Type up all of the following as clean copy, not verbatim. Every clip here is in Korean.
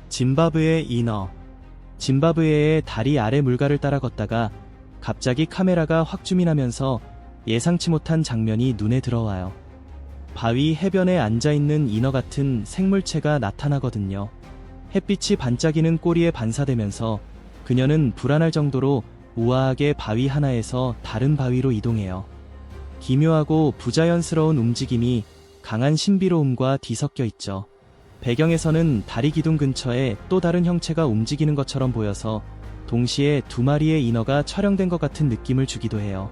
짐바브웨 인어. 짐바브웨의 다리 아래 물가를 따라 걷다가 갑자기 카메라가 확 줌인하면서 예상치 못한 장면이 눈에 들어와요. 바위 해변에 앉아있는 인어 같은 생물체가 나타나거든요. 햇빛이 반짝이는 꼬리에 반사되면서 그녀는 불안할 정도로 우아하게 바위 하나에서 다른 바위로 이동해요. 기묘하고 부자연스러운 움직임이 강한 신비로움과 뒤섞여 있죠. 배경에서는 다리 기둥 근처에 또 다른 형체가 움직이는 것처럼 보여서 동시에 두 마리의 인어가 촬영된 것 같은 느낌을 주기도 해요.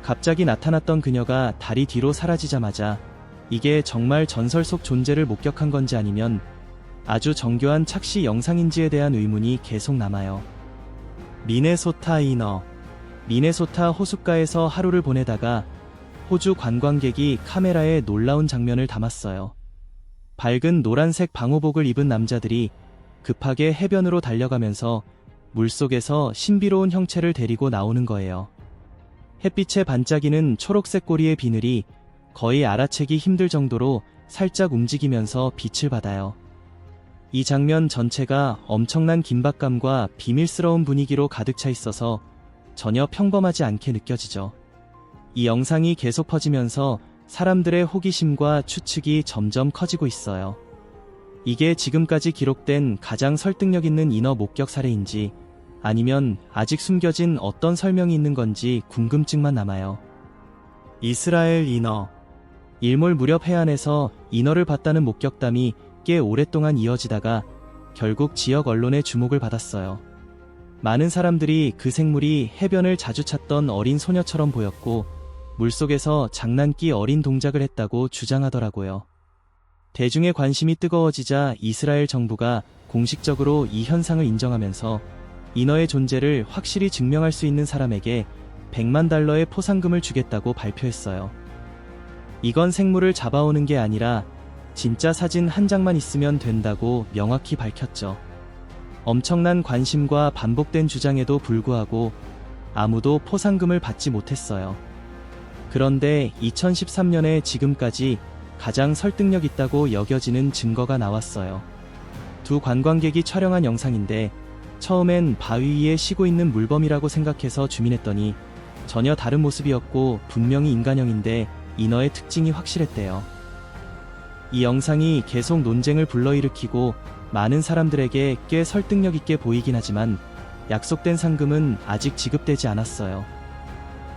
갑자기 나타났던 그녀가 다리 뒤로 사라지자마자 이게 정말 전설 속 존재를 목격한 건지 아니면 아주 정교한 착시 영상인지에 대한 의문이 계속 남아요. 미네소타 인어. 미네소타 호숫가에서 하루를 보내다가 호주 관광객이 카메라에 놀라운 장면을 담았어요. 밝은 노란색 방호복을 입은 남자들이 급하게 해변으로 달려가면서 물속에서 신비로운 형체를 데리고 나오는 거예요. 햇빛에 반짝이는 초록색 꼬리의 비늘이 거의 알아채기 힘들 정도로 살짝 움직이면서 빛을 받아요. 이 장면 전체가 엄청난 긴박감과 비밀스러운 분위기로 가득 차 있어서 전혀 평범하지 않게 느껴지죠. 이 영상이 계속 퍼지면서 사람들의 호기심과 추측이 점점 커지고 있어요. 이게 지금까지 기록된 가장 설득력 있는 인어 목격 사례인지 아니면 아직 숨겨진 어떤 설명이 있는 건지 궁금증만 남아요. 이스라엘 인어. 일몰 무렵 해안에서 인어를 봤다는 목격담이 꽤 오랫동안 이어지다가 결국 지역 언론의 주목을 받았어요. 많은 사람들이 그 생물이 해변을 자주 찾던 어린 소녀처럼 보였고 물속에서 장난기 어린 동작을 했다고 주장하더라고요. 대중의 관심이 뜨거워지자 이스라엘 정부가 공식적으로 이 현상을 인정하면서 인어의 존재를 확실히 증명할 수 있는 사람에게 $1,000,000의 포상금을 주겠다고 발표했어요. 이건 생물을 잡아오는 게 아니라 진짜 사진 한 장만 있으면 된다고 명확히 밝혔죠. 엄청난 관심과 반복된 주장에도 불구하고 아무도 포상금을 받지 못했어요. 그런데 2013년에 지금까지 가장 설득력 있다고 여겨지는 증거가 나왔어요. 두 관광객이 촬영한 영상인데 처음엔 바위 위에 쉬고 있는 물범이라고 생각해서 주민했더니 전혀 다른 모습이었고 분명히 인간형인데 인어의 특징이 확실했대요. 이 영상이 계속 논쟁을 불러일으키고 많은 사람들에게 꽤 설득력 있게 보이긴 하지만 약속된 상금은 아직 지급되지 않았어요.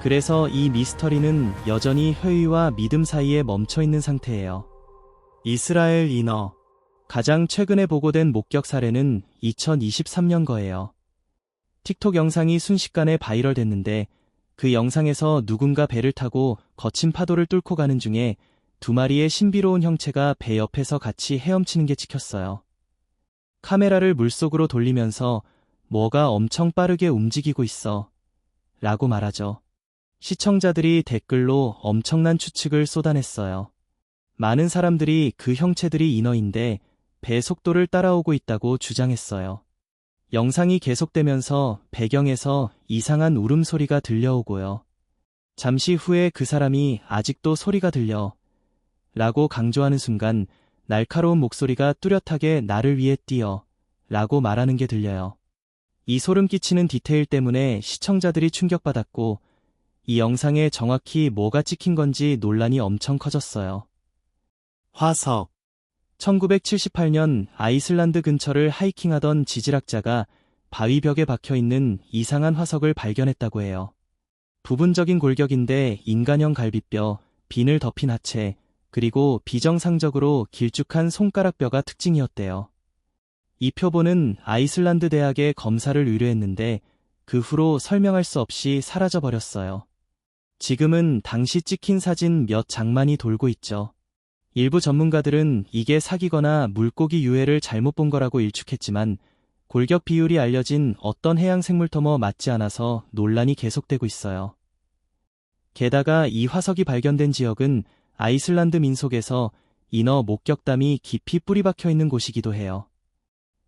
그래서 이 미스터리는 여전히 회의와 믿음 사이에 멈춰있는 상태예요. 이스라엘 인어. 가장 최근에 보고된 목격 사례는 2023년 거예요. 틱톡 영상이 순식간에 바이럴 됐는데 그 영상에서 누군가 배를 타고 거친 파도를 뚫고 가는 중에 두 마리의 신비로운 형체가 배 옆에서 같이 헤엄치는 게 찍혔어요. 카메라를 물속으로 돌리면서 뭐가 엄청 빠르게 움직이고 있어 라고 말하죠. 시청자들이 댓글로 엄청난 추측을 쏟아냈어요. 많은 사람들이 그 형체들이 인어인데 배 속도를 따라오고 있다고 주장했어요. 영상이 계속되면서 배경에서 이상한 울음소리가 들려오고요. 잠시 후에 그 사람이 아직도 소리가 들려 라고 강조하는 순간 날카로운 목소리가 뚜렷하게 나를 위해 뛰어 라고 말하는 게 들려요. 이 소름 끼치는 디테일 때문에 시청자들이 충격받았고 이 영상에 정확히 뭐가 찍힌 건지 논란이 엄청 커졌어요. 화석. 1978년 아이슬란드 근처를 하이킹하던 지질학자가 바위벽에 박혀있는 이상한 화석을 발견했다고 해요. 부분적인 골격인데 인간형 갈비뼈, 비늘 덮인 하체, 그리고 비정상적으로 길쭉한 손가락뼈가 특징이었대요. 이 표본은 아이슬란드 대학에 검사를 의뢰했는데 그 후로 설명할 수 없이 사라져버렸어요. 지금은 당시 찍힌 사진 몇 장만이 돌고 있죠. 일부 전문가들은 이게 사기거나 물고기 유해를 잘못 본 거라고 일축했지만 골격 비율이 알려진 어떤 해양 생물터머 맞지 않아서 논란이 계속되고 있어요. 게다가 이 화석이 발견된 지역은 아이슬란드 민속에서 인어 목격담이 깊이 뿌리박혀 있는 곳이기도 해요.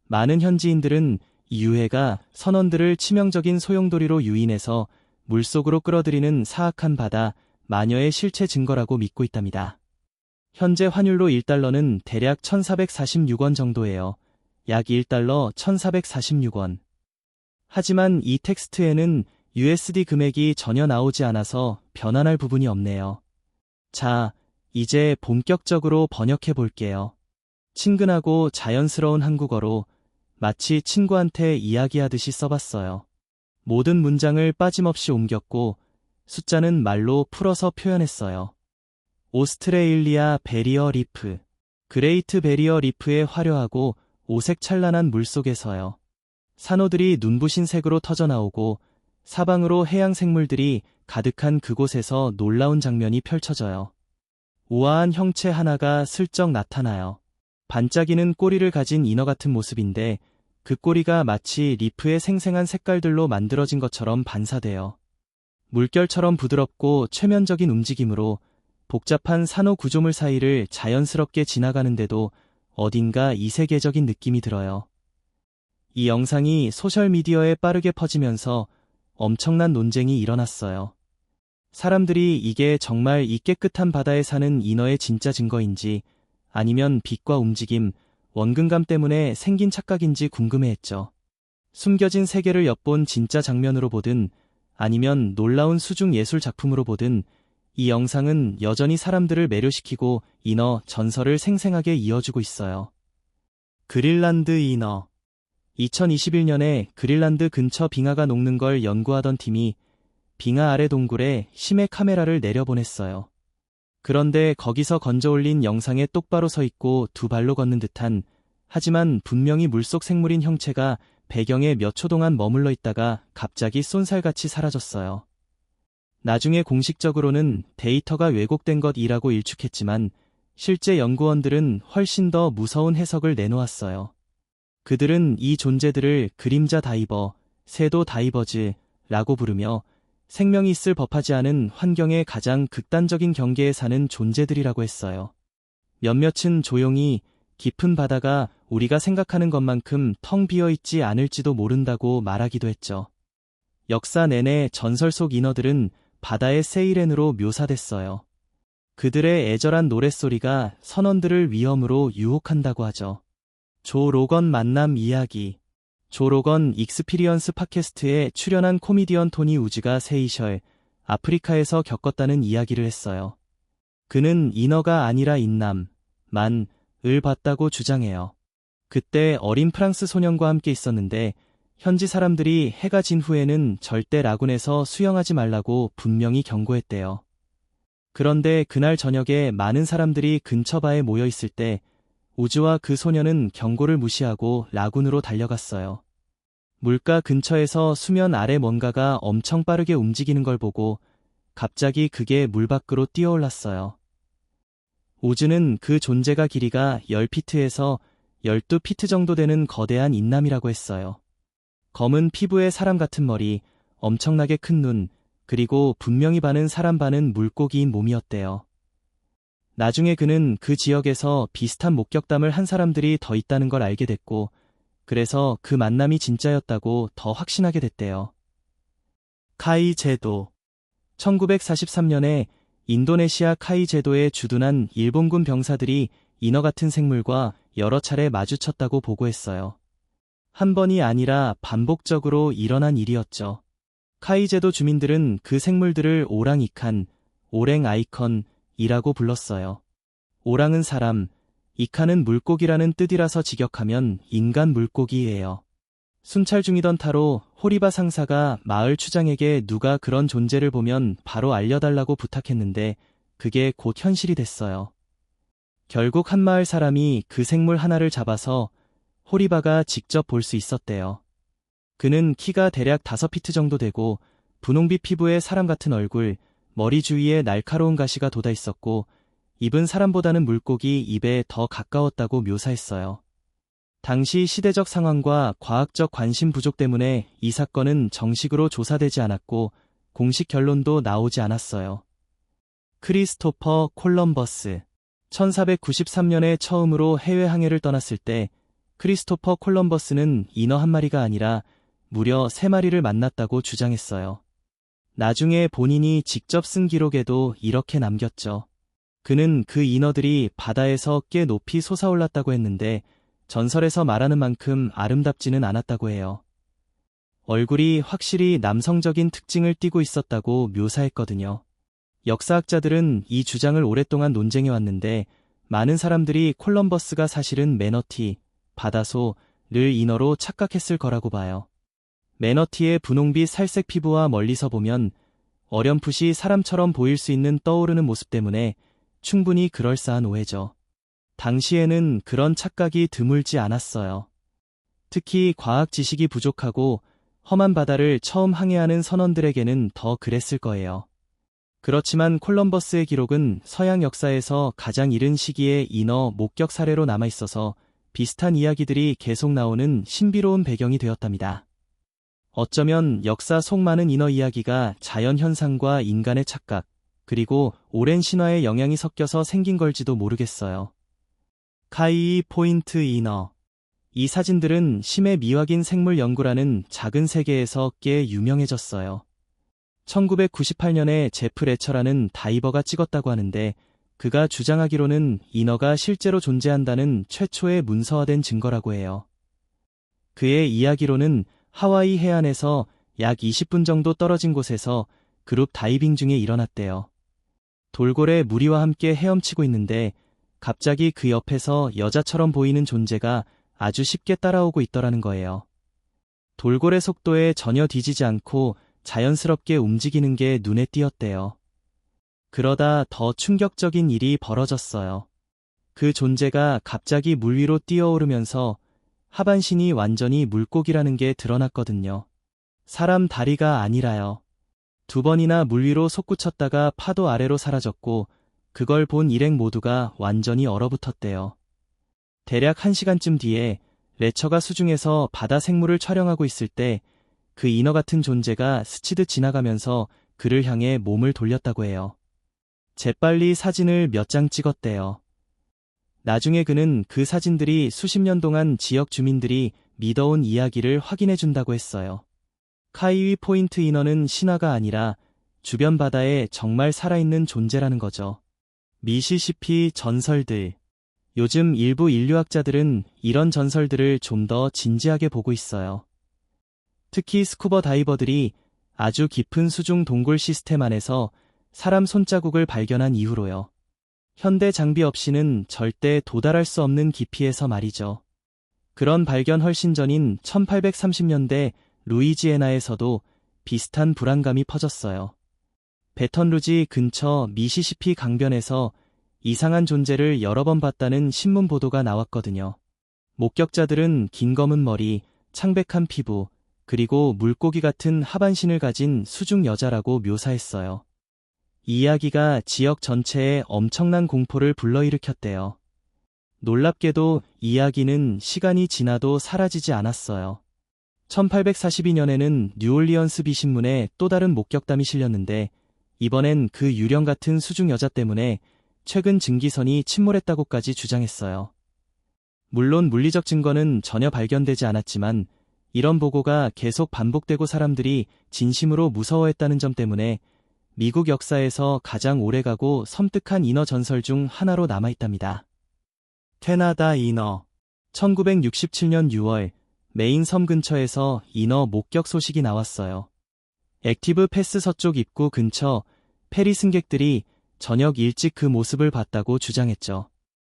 많은 현지인들은 이 유해가 선원들을 치명적인 소용돌이로 유인해서 물속으로 끌어들이는 사악한 바다, 마녀의 실체 증거라고 믿고 있답니다. 현재 환율로 $1는 대략 1,446원 정도예요. 약 1달러 1446원. 하지만 이 텍스트에는 USD 금액이 전혀 나오지 않아서 변환할 부분이 없네요. 자, 이제 본격적으로 번역해 볼게요. 친근하고 자연스러운 한국어로 마치 친구한테 이야기하듯이 써봤어요. 모든 문장을 빠짐없이 옮겼고 숫자는 말로 풀어서 표현했어요. 오스트레일리아 베리어 리프. 그레이트 베리어 리프의 화려하고 오색찬란한 물속에서요. 산호들이 눈부신 색으로 터져나오고 사방으로 해양 생물들이 가득한 그곳에서 놀라운 장면이 펼쳐져요. 우아한 형체 하나가 슬쩍 나타나요. 반짝이는 꼬리를 가진 인어 같은 모습인데 그 꼬리가 마치 리프의 생생한 색깔들로 만들어진 것처럼 반사돼요. 물결처럼 부드럽고 최면적인 움직임으로 복잡한 산호 구조물 사이를 자연스럽게 지나가는데도 어딘가 이세계적인 느낌이 들어요. 이 영상이 소셜미디어에 빠르게 퍼지면서 엄청난 논쟁이 일어났어요. 사람들이 이게 정말 이 깨끗한 바다에 사는 인어의 진짜 증거인지 아니면 빛과 움직임, 원근감 때문에 생긴 착각인지 궁금해했죠. 숨겨진 세계를 엿본 진짜 장면으로 보든 아니면 놀라운 수중 예술 작품으로 보든 이 영상은 여전히 사람들을 매료시키고 인어 전설을 생생하게 이어주고 있어요. 그린란드 인어. 2021년에 그린란드 근처 빙하가 녹는 걸 연구하던 팀이 빙하 아래 동굴에 심해 카메라를 내려보냈어요. 그런데 거기서 건져올린 영상에 똑바로 서 있고 두 발로 걷는 듯한, 하지만 분명히 물속 생물인 형체가 배경에 몇 초 동안 머물러 있다가 갑자기 쏜살같이 사라졌어요. 나중에 공식적으로는 데이터가 왜곡된 것이라고 일축했지만 실제 연구원들은 훨씬 더 무서운 해석을 내놓았어요. 그들은 이 존재들을 그림자 다이버, 섀도우 다이버즈라고 부르며 생명이 있을 법하지 않은 환경의 가장 극단적인 경계에 사는 존재들이라고 했어요. 몇몇은 조용히 깊은 바다가 우리가 생각하는 것만큼 텅 비어있지 않을지도 모른다고 말하기도 했죠. 역사 내내 전설 속 인어들은 바다의 세이렌으로 묘사됐어요. 그들의 애절한 노랫소리가 선원들을 위험으로 유혹한다고 하죠. 조 로건 만남 이야기. 조 로건 익스피리언스 팟캐스트에 출연한 코미디언 토니 우즈가 세이셜, 아프리카에서 겪었다는 이야기를 했어요. 그는 인어가 아니라 인남, 만을 봤다고 주장해요. 그때 어린 프랑스 소년과 함께 있었는데 현지 사람들이 해가 진 후에는 절대 라군에서 수영하지 말라고 분명히 경고했대요. 그런데 그날 저녁에 많은 사람들이 근처 바에 모여 있을 때 우즈와 그 소년은 경고를 무시하고 라군으로 달려갔어요. 물가 근처에서 수면 아래 뭔가가 엄청 빠르게 움직이는 걸 보고 갑자기 그게 물 밖으로 뛰어올랐어요. 우즈는 그 존재가 길이가 10피트에서 12피트 정도 되는 거대한 인남이라고 했어요. 검은 피부에 사람 같은 머리, 엄청나게 큰 눈, 그리고 분명히 반은 사람 반은 물고기인 몸이었대요. 나중에 그는 그 지역에서 비슷한 목격담을 한 사람들이 더 있다는 걸 알게 됐고, 그래서 그 만남이 진짜였다고 더 확신하게 됐대요. 카이 제도. 1943년에 인도네시아 카이 제도에 주둔한 일본군 병사들이 인어 같은 생물과 여러 차례 마주쳤다고 보고했어요. 한 번이 아니라 반복적으로 일어난 일이었죠. 카이 제도 주민들은 그 생물들을 오랑이칸, 오랭 아이컨이라고 불렀어요. 오랑은 사람, 이칸은 물고기라는 뜻이라서 직역하면 인간 물고기예요. 순찰 중이던 타로 호리바 상사가 마을 추장에게 누가 그런 존재를 보면 바로 알려달라고 부탁했는데 그게 곧 현실이 됐어요. 결국 한 마을 사람이 그 생물 하나를 잡아서 호리바가 직접 볼 수 있었대요. 그는 키가 대략 5피트 정도 되고 분홍빛 피부에 사람 같은 얼굴, 머리 주위에 날카로운 가시가 돋아 있었고 입은 사람보다는 물고기 입에 더 가까웠다고 묘사했어요. 당시 시대적 상황과 과학적 관심 부족 때문에 이 사건은 정식으로 조사되지 않았고 공식 결론도 나오지 않았어요. 크리스토퍼 콜럼버스. 1493년에 처음으로 해외 항해를 떠났을 때 크리스토퍼 콜럼버스는 인어 한 마리가 아니라 무려 3마리를 만났다고 주장했어요. 나중에 본인이 직접 쓴 기록에도 이렇게 남겼죠. 그는 그 인어들이 바다에서 꽤 높이 솟아올랐다고 했는데 전설에서 말하는 만큼 아름답지는 않았다고 해요. 얼굴이 확실히 남성적인 특징을 띠고 있었다고 묘사했거든요. 역사학자들은 이 주장을 오랫동안 논쟁해왔는데 많은 사람들이 콜럼버스가 사실은 매너티, 바다소를 인어로 착각했을 거라고 봐요. 매너티의 분홍빛 살색 피부와 멀리서 보면 어렴풋이 사람처럼 보일 수 있는 떠오르는 모습 때문에 충분히 그럴싸한 오해죠. 당시에는 그런 착각이 드물지 않았어요. 특히 과학 지식이 부족하고 험한 바다를 처음 항해하는 선원들에게는 더 그랬을 거예요. 그렇지만 콜럼버스의 기록은 서양 역사에서 가장 이른 시기에 인어 목격 사례로 남아있어서 비슷한 이야기들이 계속 나오는 신비로운 배경이 되었답니다. 어쩌면 역사 속 많은 인어 이야기가 자연현상과 인간의 착각, 그리고 오랜 신화의 영향이 섞여서 생긴 걸지도 모르겠어요. 카이이 포인트 인어. 이 사진들은 심해 미확인 생물 연구라는 작은 세계에서 꽤 유명해졌어요. 1998년에 제프 레처라는 다이버가 찍었다고 하는데 그가 주장하기로는 인어가 실제로 존재한다는 최초의 문서화된 증거라고 해요. 그의 이야기로는 하와이 해안에서 약 20분 정도 떨어진 곳에서 그룹 다이빙 중에 일어났대요. 돌고래 무리와 함께 헤엄치고 있는데 갑자기 그 옆에서 여자처럼 보이는 존재가 아주 쉽게 따라오고 있더라는 거예요. 돌고래 속도에 전혀 뒤지지 않고 자연스럽게 움직이는 게 눈에 띄었대요. 그러다 더 충격적인 일이 벌어졌어요. 그 존재가 갑자기 물 위로 뛰어오르면서 하반신이 완전히 물고기라는 게 드러났거든요. 사람 다리가 아니라요. 2번이나 물 위로 솟구쳤다가 파도 아래로 사라졌고 그걸 본 일행 모두가 완전히 얼어붙었대요. 대략 1시간쯤 뒤에 레처가 수중에서 바다 생물을 촬영하고 있을 때 그 인어 같은 존재가 스치듯 지나가면서 그를 향해 몸을 돌렸다고 해요. 재빨리 사진을 몇 장 찍었대요. 나중에 그는 그 사진들이 수십 년 동안 지역 주민들이 믿어온 이야기를 확인해준다고 했어요. 카이위 포인트 인어는 신화가 아니라 주변 바다에 정말 살아있는 존재라는 거죠. 미시시피 전설들. 요즘 일부 인류학자들은 이런 전설들을 좀 더 진지하게 보고 있어요. 특히 스쿠버 다이버들이 아주 깊은 수중 동굴 시스템 안에서 사람 손자국을 발견한 이후로요. 현대 장비 없이는 절대 도달할 수 없는 깊이에서 말이죠. 그런 발견 훨씬 전인 1830년대 루이지애나에서도 비슷한 불안감이 퍼졌어요. 베턴루지 근처 미시시피 강변에서 이상한 존재를 여러 번 봤다는 신문 보도가 나왔거든요. 목격자들은 긴 검은 머리, 창백한 피부, 그리고 물고기 같은 하반신을 가진 수중 여자라고 묘사했어요. 이 이야기가 지역 전체에 엄청난 공포를 불러일으켰대요. 놀랍게도 이야기는 시간이 지나도 사라지지 않았어요. 1842년에는 뉴올리언스 비신문에 또 다른 목격담이 실렸는데 이번엔 그 유령 같은 수중 여자 때문에 최근 증기선이 침몰했다고까지 주장했어요. 물론 물리적 증거는 전혀 발견되지 않았지만 이런 보고가 계속 반복되고 사람들이 진심으로 무서워했다는 점 때문에 미국 역사에서 가장 오래가고 섬뜩한 인어 전설 중 하나로 남아있답니다. 캐나다 인어. 1967년 6월 메인 섬 근처에서 인어 목격 소식이 나왔어요. 액티브 패스 서쪽 입구 근처 페리 승객들이 저녁 일찍 그 모습을 봤다고 주장했죠.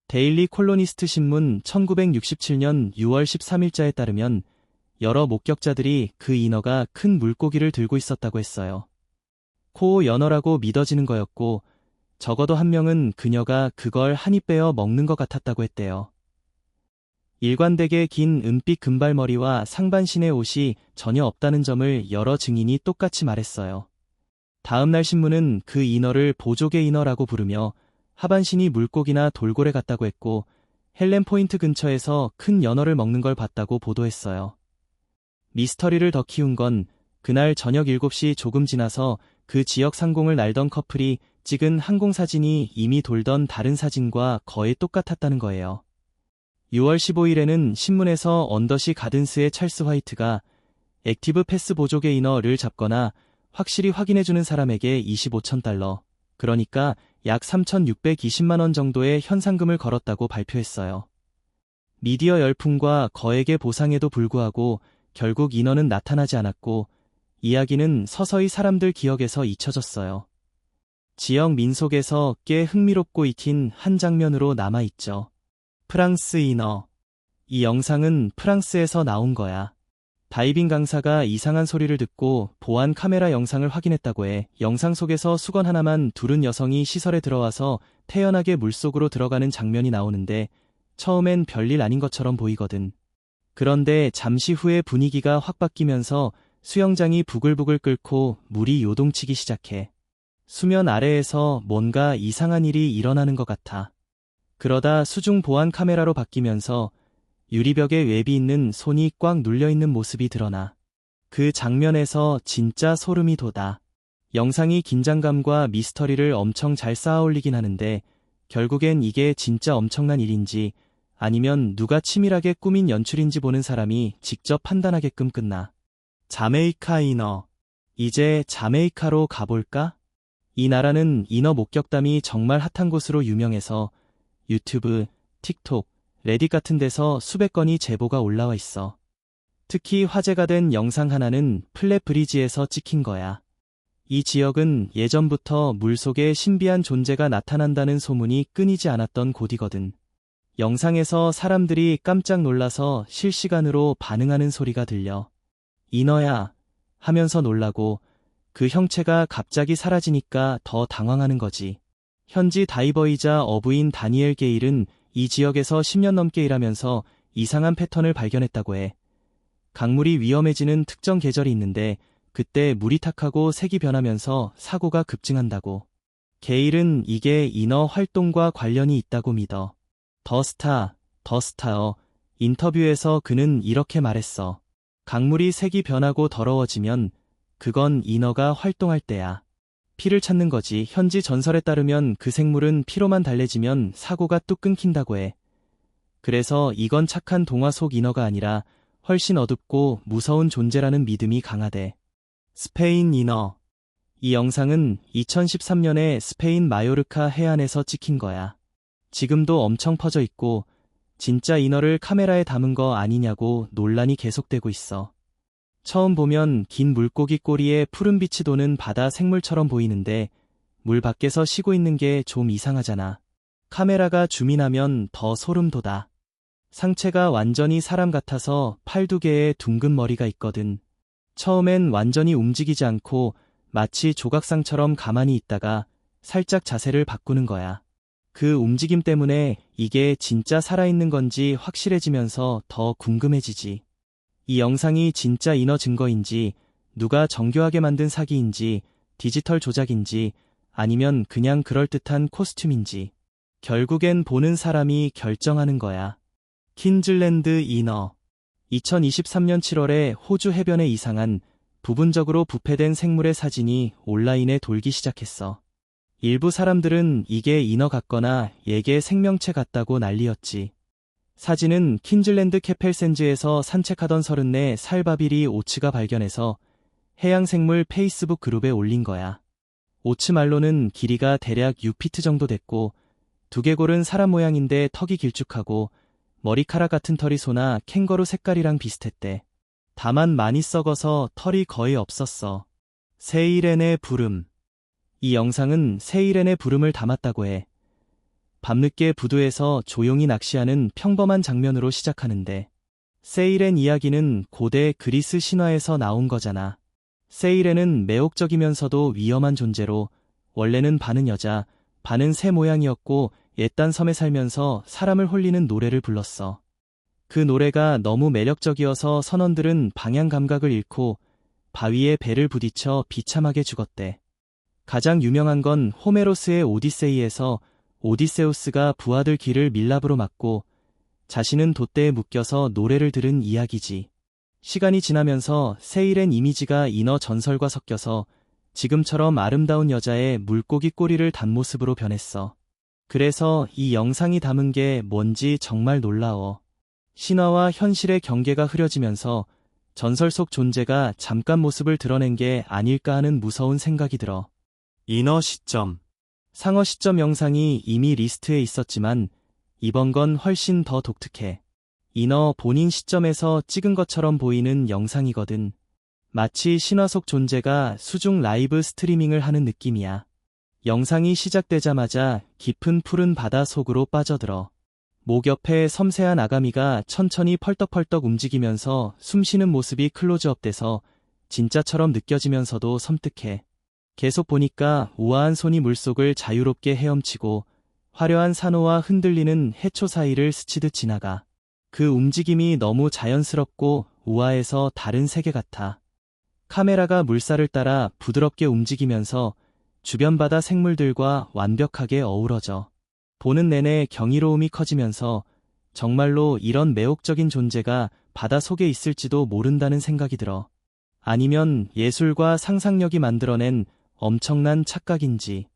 데일리 콜로니스트 신문 1967년 6월 13일자에 따르면 여러 목격자들이 그 인어가 큰 물고기를 들고 있었다고 했어요. 코오 연어라고 믿어지는 거였고 적어도 한 명은 그녀가 그걸 한 입 베어 먹는 것 같았다고 했대요. 일관되게 긴 은빛 금발머리와 상반신의 옷이 전혀 없다는 점을 여러 증인이 똑같이 말했어요. 다음 날 신문은 그 인어를 보조개 인어라고 부르며 하반신이 물고기나 돌고래 같다고 했고 헬렌 포인트 근처에서 큰 연어를 먹는 걸 봤다고 보도했어요. 미스터리를 더 키운 건 그날 저녁 7시 조금 지나서 그 지역 상공을 날던 커플이 찍은 항공사진이 이미 돌던 다른 사진과 거의 똑같았다는 거예요. 6월 15일에는 신문에서 언더시 가든스의 찰스 화이트가 액티브 패스 보조개 인어를 잡거나 확실히 확인해주는 사람에게 $25,000, 그러니까 약 3,620만 원 정도의 현상금을 걸었다고 발표했어요. 미디어 열풍과 거액의 보상에도 불구하고 결국 인어는 나타나지 않았고 이야기는 서서히 사람들 기억에서 잊혀졌어요. 지역 민속에서 꽤 흥미롭고 익힌 한 장면으로 남아있죠. 프랑스 인어. 이 영상은 프랑스에서 나온 거야. 다이빙 강사가 이상한 소리를 듣고 보안 카메라 영상을 확인했다고 해. 영상 속에서 수건 하나만 두른 여성이 시설에 들어와서 태연하게 물속으로 들어가는 장면이 나오는데 처음엔 별일 아닌 것처럼 보이거든. 그런데 잠시 후에 분위기가 확 바뀌면서 수영장이 부글부글 끓고 물이 요동치기 시작해. 수면 아래에서 뭔가 이상한 일이 일어나는 것 같아. 그러다 수중 보안 카메라로 바뀌면서 유리벽에 웹이 있는 손이 꽉 눌려있는 모습이 드러나. 그 장면에서 진짜 소름이 돋아. 영상이 긴장감과 미스터리를 엄청 잘 쌓아올리긴 하는데 결국엔 이게 진짜 엄청난 일인지 아니면 누가 치밀하게 꾸민 연출인지 보는 사람이 직접 판단하게끔 끝나. 자메이카 인어. 이제 자메이카로 가볼까? 이 나라는 인어 목격담이 정말 핫한 곳으로 유명해서 유튜브, 틱톡, 레딧 같은 데서 수백 건이 제보가 올라와 있어. 특히 화제가 된 영상 하나는 플랫 브리지에서 찍힌 거야. 이 지역은 예전부터 물속에 신비한 존재가 나타난다는 소문이 끊이지 않았던 곳이거든. 영상에서 사람들이 깜짝 놀라서 실시간으로 반응하는 소리가 들려. 인어야 하면서 놀라고 그 형체가 갑자기 사라지니까 더 당황하는 거지. 현지 다이버이자 어부인 다니엘 게일은 이 지역에서 10년 넘게 일하면서 이상한 패턴을 발견했다고 해. 강물이 위험해지는 특정 계절이 있는데 그때 물이 탁하고 색이 변하면서 사고가 급증한다고. 게일은 이게 인어 활동과 관련이 있다고 믿어. 더스타어 인터뷰에서 그는 이렇게 말했어. 강물이 색이 변하고 더러워지면 그건 인어가 활동할 때야. 피를 찾는 거지. 현지 전설에 따르면 그 생물은 피로만 달래지면 사고가 뚝 끊긴다고 해. 그래서 이건 착한 동화 속 인어가 아니라 훨씬 어둡고 무서운 존재라는 믿음이 강하대. 스페인 인어. 이 영상은 2013년에 스페인 마요르카 해안에서 찍힌 거야. 지금도 엄청 퍼져 있고 진짜 인어를 카메라에 담은 거 아니냐고 논란이 계속되고 있어. 처음 보면 긴 물고기 꼬리에 푸른빛이 도는 바다 생물처럼 보이는데 물 밖에서 쉬고 있는 게 좀 이상하잖아. 카메라가 줌인하면 더 소름 돋아. 상체가 완전히 사람 같아서 팔 두 개에 둥근 머리가 있거든. 처음엔 완전히 움직이지 않고 마치 조각상처럼 가만히 있다가 살짝 자세를 바꾸는 거야. 그 움직임 때문에 이게 진짜 살아있는 건지 확실해지면서 더 궁금해지지. 이 영상이 진짜 인어 증거인지, 누가 정교하게 만든 사기인지, 디지털 조작인지, 아니면 그냥 그럴듯한 코스튬인지. 결국엔 보는 사람이 결정하는 거야. 퀸즐랜드 인어. 2023년 7월에 호주 해변에 이상한, 부분적으로 부패된 생물의 사진이 온라인에 돌기 시작했어. 일부 사람들은 이게 인어 같거나 얘게 생명체 같다고 난리였지. 사진은 퀸즐랜드 캐펠샌즈에서 산책하던 34 살바비리 오츠가 발견해서 해양생물 페이스북 그룹에 올린 거야. 오츠 말로는 길이가 대략 6피트 정도 됐고 두개골은 사람 모양인데 턱이 길쭉하고 머리카락 같은 털이 소나 캥거루 색깔이랑 비슷했대. 다만 많이 썩어서 털이 거의 없었어. 세이렌의 부름. 이 영상은 세이렌의 부름을 담았다고 해. 밤늦게 부두에서 조용히 낚시하는 평범한 장면으로 시작하는데 세이렌 이야기는 고대 그리스 신화에서 나온 거잖아. 세이렌은 매혹적이면서도 위험한 존재로 원래는 반은 여자, 반은 새 모양이었고 옛단 섬에 살면서 사람을 홀리는 노래를 불렀어. 그 노래가 너무 매력적이어서 선원들은 방향 감각을 잃고 바위에 배를 부딪혀 비참하게 죽었대. 가장 유명한 건 호메로스의 오디세이에서 오디세우스가 부하들 길을 밀랍으로 막고 자신은 돛대에 묶여서 노래를 들은 이야기지. 시간이 지나면서 세이렌 이미지가 인어 전설과 섞여서 지금처럼 아름다운 여자의 물고기 꼬리를 단 모습으로 변했어. 그래서 이 영상이 담은 게 뭔지 정말 놀라워. 신화와 현실의 경계가 흐려지면서 전설 속 존재가 잠깐 모습을 드러낸 게 아닐까 하는 무서운 생각이 들어. 인어 시점. 상어 시점 영상이 이미 리스트에 있었지만 이번 건 훨씬 더 독특해. 이너 본인 시점에서 찍은 것처럼 보이는 영상이거든. 마치 신화 속 존재가 수중 라이브 스트리밍을 하는 느낌이야. 영상이 시작되자마자 깊은 푸른 바다 속으로 빠져들어. 목 옆에 섬세한 아가미가 천천히 펄떡펄떡 움직이면서 숨쉬는 모습이 클로즈업돼서 진짜처럼 느껴지면서도 섬뜩해. 계속 보니까 우아한 손이 물속을 자유롭게 헤엄치고 화려한 산호와 흔들리는 해초 사이를 스치듯 지나가. 그 움직임이 너무 자연스럽고 우아해서 다른 세계 같아. 카메라가 물살을 따라 부드럽게 움직이면서 주변 바다 생물들과 완벽하게 어우러져. 보는 내내 경이로움이 커지면서 정말로 이런 매혹적인 존재가 바다 속에 있을지도 모른다는 생각이 들어. 아니면 예술과 상상력이 만들어낸 엄청난 착각인지.